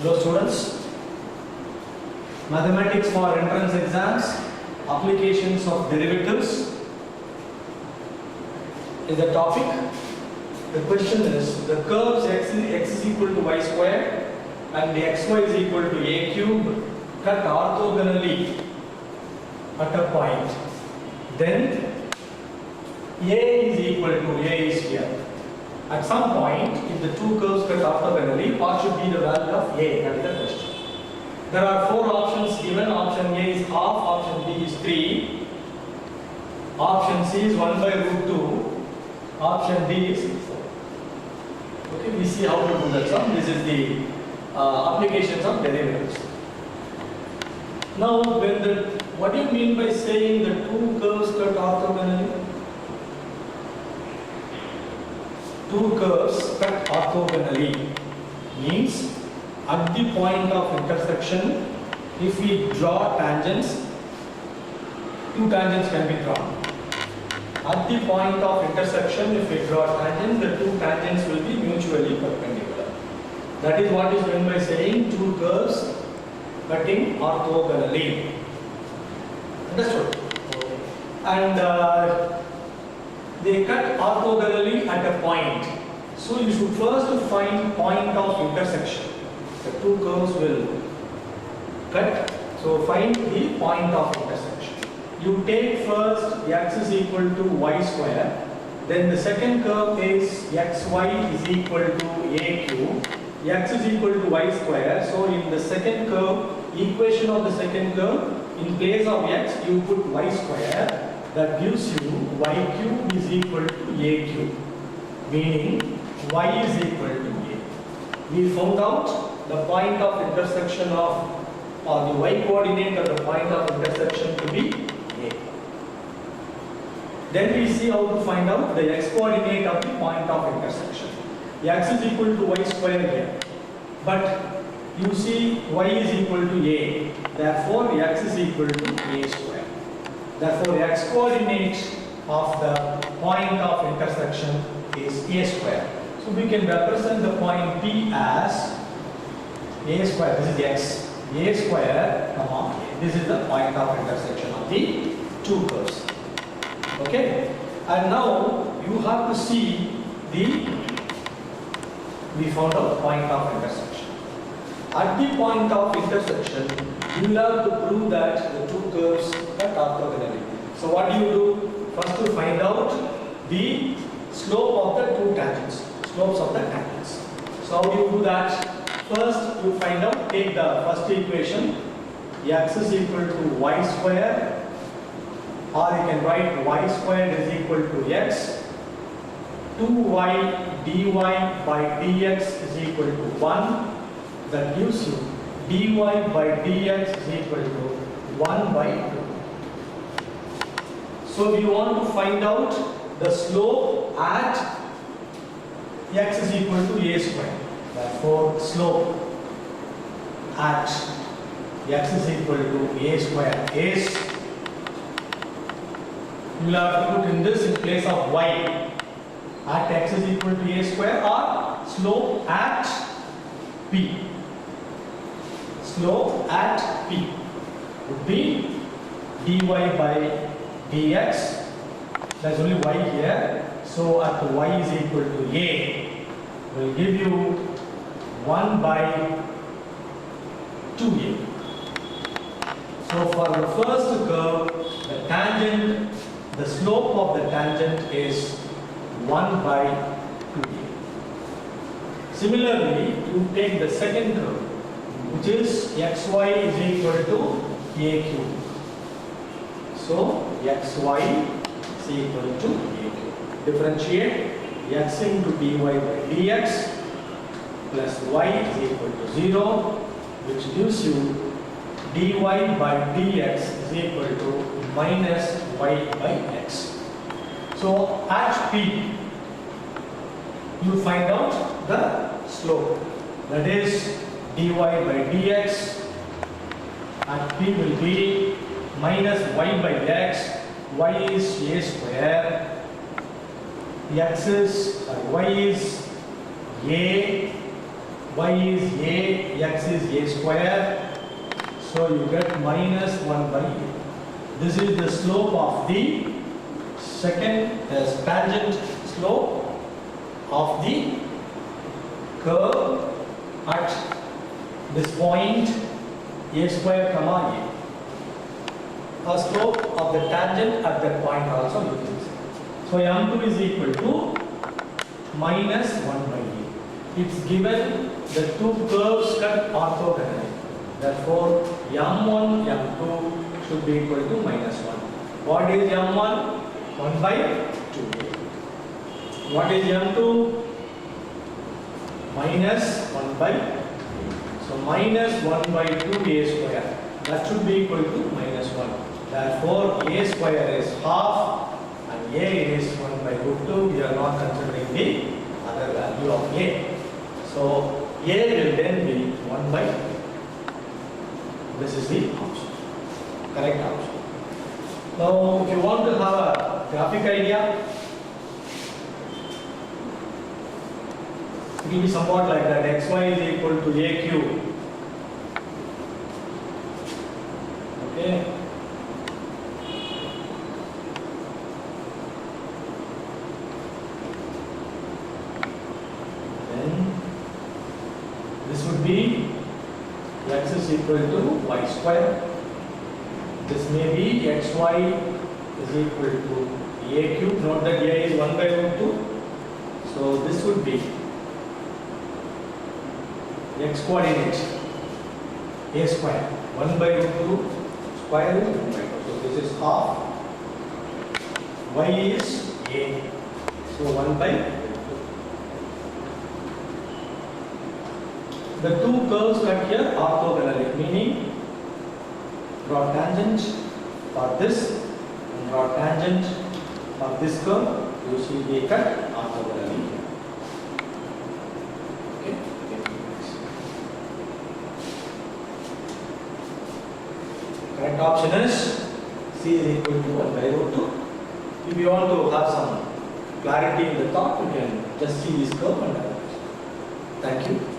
Hello students, mathematics for entrance exams, applications of derivatives is the topic. The question is, the curves x is equal to y square and the xy is equal to a cube cut orthogonally at a point. Then a is equal to a is here. At some point, if the two curves cut orthogonally, what should be the value of a? That is the question. There are four options given. Option A is half, option B is 3, option C is 1 by root 2, option D is 4. Okay, we see how to do that sum. This is the applications of derivatives. Now, what do you mean by saying the two curves cut orthogonally? Two curves cut orthogonally means at the point of intersection, if we draw tangents, two tangents can be drawn. At the point of intersection, if we draw tangents, the two tangents will be mutually perpendicular. That is what is meant by saying two curves cutting orthogonally. Understood? And they cut orthogonally at a point. So you should first find point of intersection. The two curves will cut. So find the point of intersection. You take first x is equal to y square. Then the second curve is xy is equal to a cube. X is equal to y square. So in the second curve, equation of the second curve, in place of x you put y square. That gives you y cube is equal to a cube, meaning y is equal to a. We found out the point of intersection of, or the y coordinate of the point of intersection to be a. Then we see how to find out the x coordinate of the point of intersection. X is equal to y square here, but you see y is equal to a, therefore x is equal to a square. Therefore, x coordinate of the point of intersection is a square. So we can represent the point P as a square. This is x. A square, comma a. This is the point of intersection of the two curves. Okay. And now you have to see we found out point of intersection. At the point of intersection, you will have to prove that the two curves cut orthogonally. So what do you do? First you find out the slope of the two tangents, slopes of the tangents. So how do you do that? First you find out, take the first equation, x is equal to y square, or you can write y squared is equal to x, 2y dy by dx is equal to 1. That gives you dy by dx is equal to 1 by 2. So we want to find out the slope at x is equal to a square. Therefore, slope at x is equal to a square is, you will have to put in this in place of y at x is equal to a square, or slope at p. Slope at p would be dy by dx. There's only y here. So at y is equal to a, will give you 1 by 2a. So for the first curve, the tangent, the slope of the tangent is 1 by 2a. Similarly, you take the second curve, which is xy is equal to a cube. So xy is equal to a cube. Differentiate x into dy by dx plus y is equal to 0, which gives you dy by dx is equal to minus y by x. So at p, you find out the slope. That is dy by dx at p will be minus y by x. Y is a square. X is y is a y is a, x is a square, so you get minus 1 by a. This is the slope of the second tangent slope of the curve at this point a square comma a. A slope of the tangent at that point also you can say. So m2 is equal to minus 1 by a. It's given the two curves cut orthogonally. Therefore, m1, m2 should be equal to minus 1. What is m1? 1 by 2a. What is m2? Minus 1 by 2. So minus 1 by 2a square. That should be equal to minus 1. Therefore, a square is half and a is 1 by root 2. We are not considering the other value of a. So a will then be 1 by 2. This is the option. Correct option. Now, if you want to have a graphic idea, it will be somewhat like that. xy is equal to a cube. Okay. Then this would be x is equal to y square. This may be xy is equal to a cube. Note that a is 1 by root 2. So this would be x coordinate a square. 1 by root 2 square root 1 by 2. So this is half. Y is a. So 1 by 2. The two curves cut here orthogonally, meaning draw tangent for this and draw tangent for this curve. You see they cut orthogonally. Okay. Correct option is C is equal to 1 by root 2. If you want to have some clarity in the thought, you can just see this curve and analyze. Thank you.